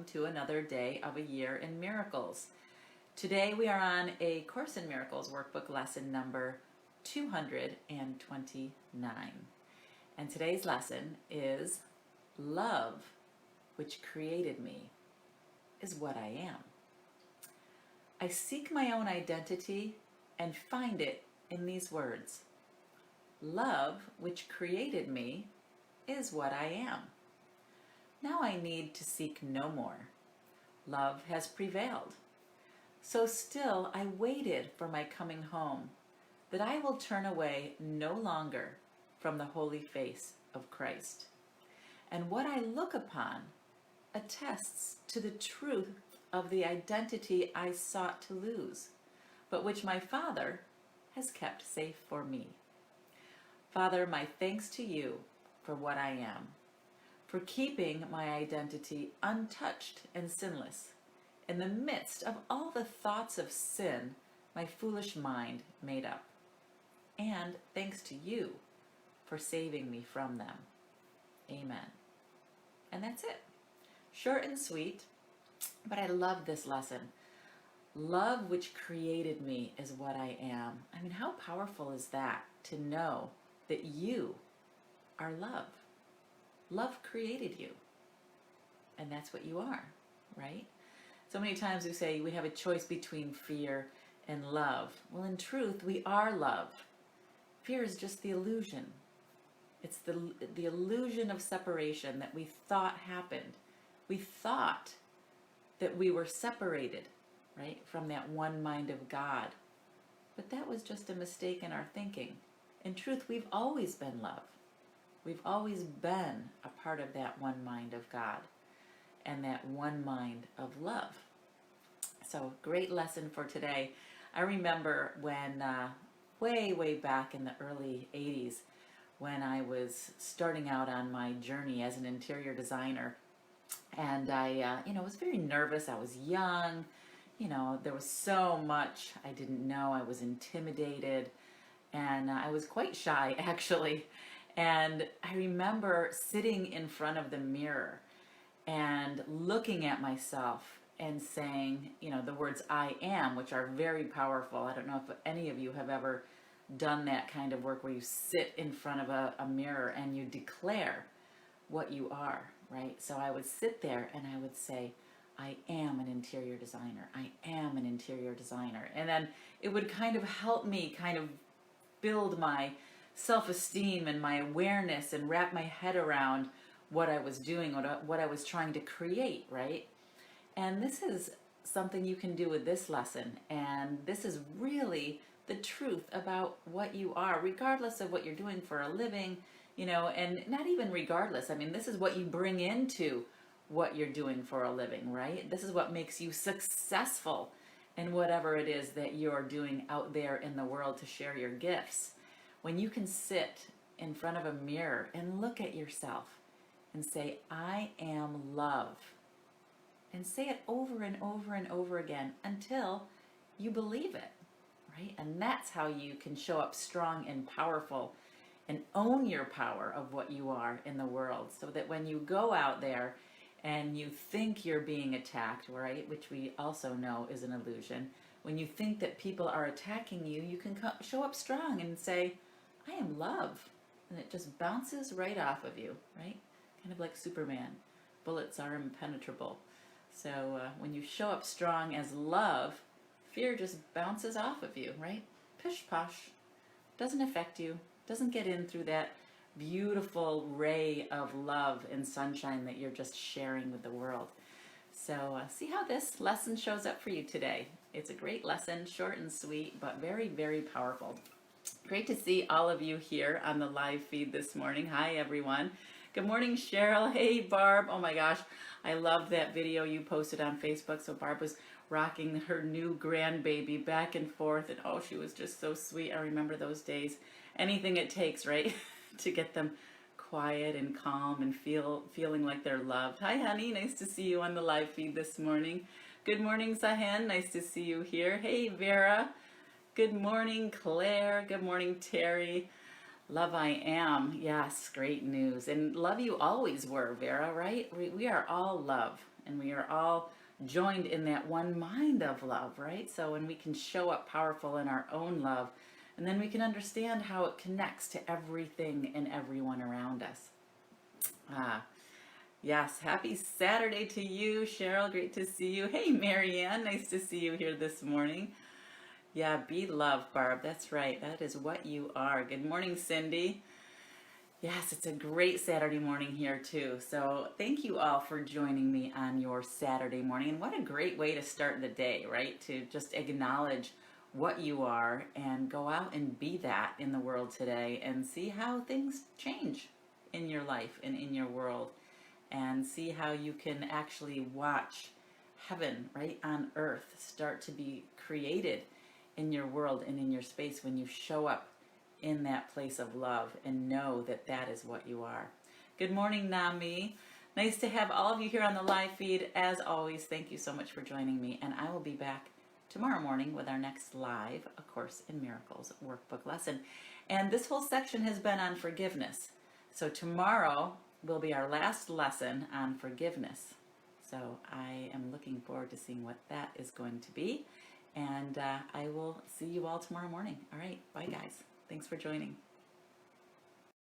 to another day of a year in miracles. Today we are on a Course in Miracles workbook lesson number 229. And today's lesson is love, which created me, is what I am. I seek my own identity and find it in these words. Love, which created me, is what I am. Now I need to seek no more. Love has prevailed. So still I waited for my coming home, that I will turn away no longer from the holy face of Christ. And what I look upon attests to the truth of the identity I sought to lose, but which my Father has kept safe for me. Father, my thanks to you for what I am, for keeping my identity untouched and sinless in the midst of all the thoughts of sin my foolish mind made up. And thanks to you for saving me from them. Amen. And that's it. Short and sweet, but I love this lesson. Love which created me is what I am. I mean, how powerful is that to know that you are love? Love created you. And that's what you are, right? So many times we say we have a choice between fear and love. Well, in truth, we are love. Fear is just the illusion. It's the illusion of separation that we thought happened. We thought that we were separated, right, from that one mind of God. But that was just a mistake in our thinking. In truth, we've always been love. We've always been a part of that one mind of God and that one mind of love. So, great lesson for today. I remember when, way back in the early 80s, when I was starting out on my journey as an interior designer. And I, was very nervous. I was young. There was so much I didn't know. I was intimidated. And I was quite shy, actually. And I remember sitting in front of the mirror and looking at myself and saying, the words I am, which are very powerful. I don't know if any of you have ever done that kind of work where you sit in front of a mirror and you declare what you are, right? So I would sit there and I would say, I am an interior designer. I am an interior designer. And then it would kind of help me kind of build my self-esteem and my awareness and wrap my head around what I was doing, what I was trying to create, right? And this is something you can do with this lesson. And this is really the truth about what you are, regardless of what you're doing for a living, and not even regardless. I mean, this is what you bring into what you're doing for a living, right? This is what makes you successful in whatever it is that you're doing out there in the world to share your gifts. When you can sit in front of a mirror and look at yourself and say, I am love, and say it over and over and over again until you believe it, right? And that's how you can show up strong and powerful and own your power of what you are in the world, so that when you go out there and you think you're being attacked, right, which we also know is an illusion, when you think that people are attacking you, you can show up strong and say, I am love. And it just bounces right off of you, right? Kind of like Superman. Bullets are impenetrable. So when you show up strong as love, fear just bounces off of you, right? Pish posh. Doesn't affect you. Doesn't get in through that beautiful ray of love and sunshine that you're just sharing with the world. So see how this lesson shows up for you today. It's a great lesson, short and sweet, but very, very powerful. Great to see all of you here on the live feed this morning. Hi, everyone. Good morning, Cheryl. Hey, Barb. Oh my gosh, I loved that video you posted on Facebook. So Barb was rocking her new grandbaby back and forth, and oh, she was just so sweet. I remember those days. Anything it takes, right, to get them quiet and calm and feeling like they're loved. Hi, honey. Nice to see you on the live feed this morning. Good morning, Sahen. Nice to see you here. Hey, Vera. Good morning, Claire. Good morning, Terry. Love I am. Yes, great news. And love you always were, Vera, right? We are all love. and we are all joined in that one mind of love, right? So when we can show up powerful in our own love, and then we can understand how it connects to everything and everyone around us. Yes, happy Saturday to you, Cheryl. Great to see you. Hey, Marianne, nice to see you here this morning. Yeah, be loved, Barb. That's right. That is what you are. Good morning, Cindy. Yes, it's a great Saturday morning here too. So thank you all for joining me on your Saturday morning. And what a great way to start the day, right? To just acknowledge what you are and go out and be that in the world today and see how things change in your life and in your world, and see how you can actually watch heaven right on earth start to be created in your world and in your space when you show up in that place of love and know that that is what you are. Good morning, Nami. Nice to have all of you here on the live feed. As always, thank you so much for joining me, and I will be back tomorrow morning with our next live A Course in Miracles workbook lesson. And this whole section has been on forgiveness. So tomorrow will be our last lesson on forgiveness. So I am looking forward to seeing what that is going to be. And I will see you all tomorrow morning. All right. Bye, guys. Thanks for joining.